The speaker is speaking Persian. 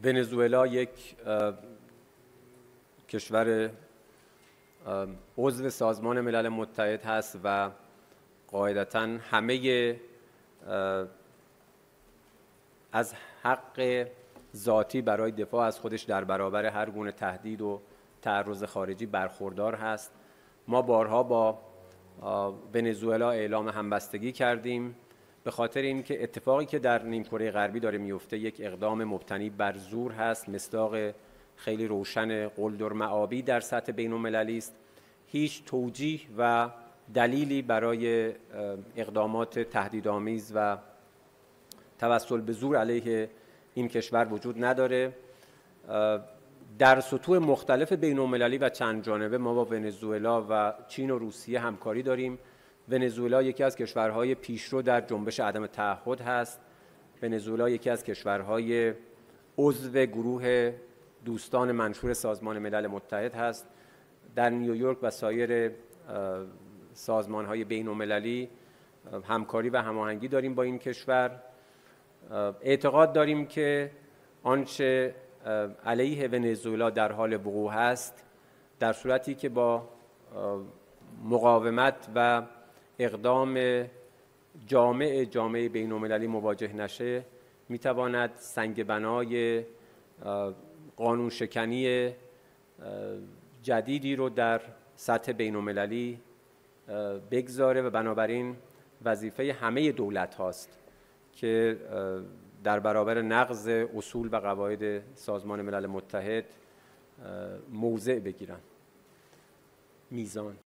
ونزوئلا یک کشور عضو سازمان ملل متحد هست و قاعدتاً همه از حق ذاتی برای دفاع از خودش در برابر هر گونه تهدید و تعرض خارجی برخوردار هست. ما بارها با ونزوئلا اعلام همبستگی کردیم به خاطر اینکه اتفاقی که در نیمکره غربی داره میفته یک اقدام مبتنی بر زور هست، مصداق خیلی روشن قلدرمآبی در سطح بین‌المللی است. هیچ توجیه و دلیلی برای اقدامات تهدیدآمیز و توسل به زور علیه این کشور وجود نداره. در سطوح مختلف بین‌المللی و چند جانبه ما با ونزوئلا و چین و روسیه همکاری داریم. ونزوئلا یکی از کشورهای پیشرو در جنبش عدم تعهد هست. ونزوئلا یکی از کشورهای عضو گروه دوستان منشور سازمان ملل متحد هست. در نیویورک و سایر سازمان‌های بین‌المللی همکاری و هماهنگی داریم با این کشور. اعتقاد داریم که آنچه علیه ونزوئلا در حال وقوع است، در صورتی که با مقاومت و اقدام جامعه بین‌المللی مواجه نشه، میتواند سنگ بنای قانون شکنی جدیدی رو در سطح بین‌المللی بگذاره و بنابراین وظیفه همه دولت هاست که در برابر نقض اصول و قواعد سازمان ملل متحد موضع بگیرند. میزان